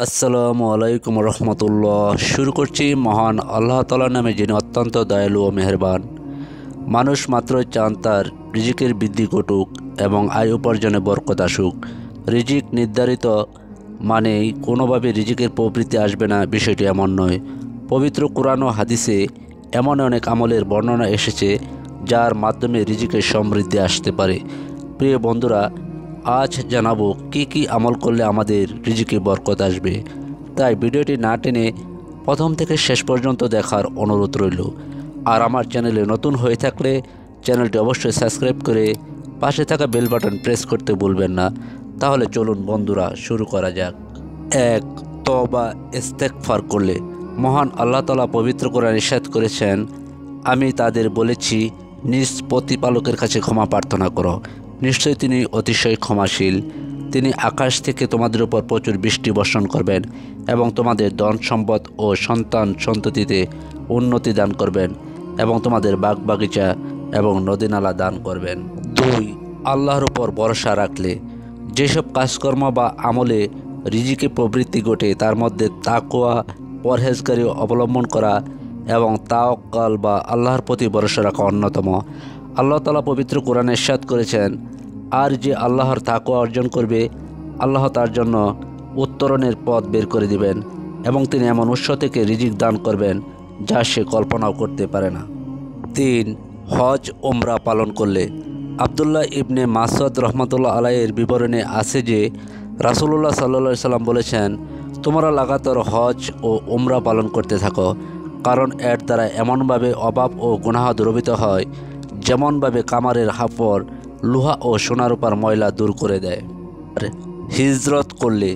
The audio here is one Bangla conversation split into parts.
আসসালামু আলাইকুম রহমতুল্লাহ। শুরু করছি মহান আল্লাহ তাআলার নামে, যিনি অত্যন্ত দয়ালু ও মেহেরবান। মানুষ মাত্রই চান তার রিজিকের বৃদ্ধি ঘটুক এবং আয় উপার্জনে বরকত আসুক। রিজিক নির্ধারিত মানেই কোনোভাবে রিজিকের প্রবৃত্তি আসবে না, বিষয়টি এমন নয়। পবিত্র কোরআন ও হাদিসে এমন অনেক আমলের বর্ণনা এসেছে যার মাধ্যমে রিজিকের সমৃদ্ধি আসতে পারে। প্রিয় বন্ধুরা, আজ জানাবো কি কি আমল করলে আমাদের রিজিকে বরকত আসবে। তাই ভিডিওটি না টেনে প্রথম থেকে শেষ পর্যন্ত দেখার অনুরোধ রইল। আর আমার চ্যানেলে নতুন হয়ে থাকলে চ্যানেলটি অবশ্যই সাবস্ক্রাইব করে পাশে থাকা বেল বাটন প্রেস করতে ভুলবেন না। তাহলে চলুন বন্ধুরা, শুরু করা যাক। 1. তওবা ইস্তেগফার করলে। মহান আল্লাহ তাআলা পবিত্র কোরআনে ইরশাদ করেছেন, আমি তাদের বলেছি নিজ প্রতিপালকের কাছে ক্ষমা প্রার্থনা করো, নিশ্চয়ই তিনি অতিশয় ক্ষমাশীল। তিনি আকাশ থেকে তোমাদের উপর প্রচুর বৃষ্টি বর্ষণ করবেন এবং তোমাদের ধন সম্পদ ও সন্তান সন্ততিতে উন্নতি দান করবেন এবং তোমাদের বাগ বাগিচা এবং নদীনালা দান করবেন। 2. আল্লাহর উপর ভরসা রাখলে। যেসব কাজকর্ম বা আমলে রিজিকে প্রবৃত্তি ঘটে তার মধ্যে তাকওয়া, পরহেজগারি অবলম্বন করা এবং তাওয়াক্কুল বা আল্লাহর প্রতি ভরসা রাখা অন্যতম। আল্লাহ তাআলা পবিত্র কোরআনে ইরশাদ করেছেন, আর যে আল্লাহর তাকওয়া অর্জন করবে, আল্লাহ তার জন্য উত্তরণের পথ বের করে দিবেন এবং তিনি এমন উৎস থেকে রিজিক দান করবেন যা সে কল্পনাও করতে পারে না। 3. হজ ওমরা পালন করলে। আব্দুল্লাহ ইবনে মাসউদ রহমতুল্লাহ আলাইহির বিবরণে আছে যে রাসূলুল্লাহ সাল্লাল্লাহু আলাইহি সাল্লাম বলেছেন, তোমরা লাগাতার হজ ও ওমরা পালন করতে থাকো, কারণ এর দ্বারা এমনভাবে অভাব ও গুনাহ দূরীভূত হয় যেমনভাবে কামারের হাফড় লোহা ও সোনারূপার ময়লা দূর করে দেয়। আর হিজরত করলে।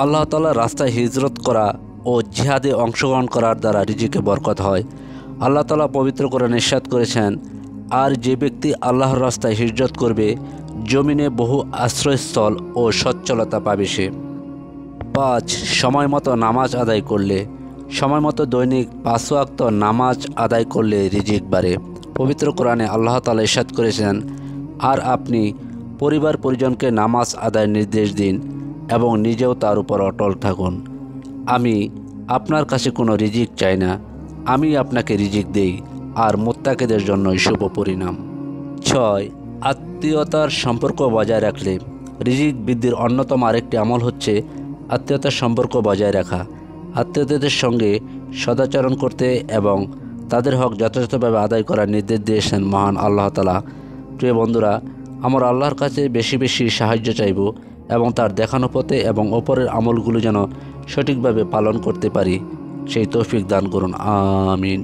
আল্লাহ তাআলার রাস্তায় হিজরত করা ও জিহাদে অংশগ্রহণ করার দ্বারা রিজিকে বরকত হয়। আল্লাহ তাআলা পবিত্র কোরআনে ইরশাদ করেছেন, আর যে ব্যক্তি আল্লাহর রাস্তায় হিজরত করবে, জমিনে বহু আশ্রয়স্থল ও সচ্ছলতা পাবে সে। 5. সময় মতো নামাজ আদায় করলে। সময় মতো দৈনিক 5 ওয়াক্ত নামাজ আদায় করলে রিজিক বাড়ে। পবিত্র কোরআনে আল্লাহ তাআলা ইরশাদ করেছেন, আর আপনি পরিবার পরিজনকে নামাজ আদায়ের নির্দেশ দিন এবং নিজেও তার উপর অটল থাকুন। আমি আপনার কাছে কোনো রিজিক চাই না, আমি আপনাকে রিজিক দেই, আর মুত্তাকিদের জন্যই শুভ পরিণাম। 6. আত্মীয়তার সম্পর্ক বজায় রাখলে। রিজিক বৃদ্ধির অন্যতম আরেকটি আমল হচ্ছে আত্মীয়তার সম্পর্ক বজায় রাখা। আত্মীয়দের সঙ্গে সদাচরণ করতে এবং তাদের হক যথাযথভাবে আদায় করার নির্দেশ দিয়েছেন মহান আল্লাহ তাআলা। প্রিয় বন্ধুরা, আমরা আল্লাহর কাছে বেশি বেশি সাহায্য চাইব এবং তার দেখানো পথে এবং ওপরের আমলগুলো যেন সঠিকভাবে পালন করতে পারি, সেই তৌফিক দান করুন। আমিন।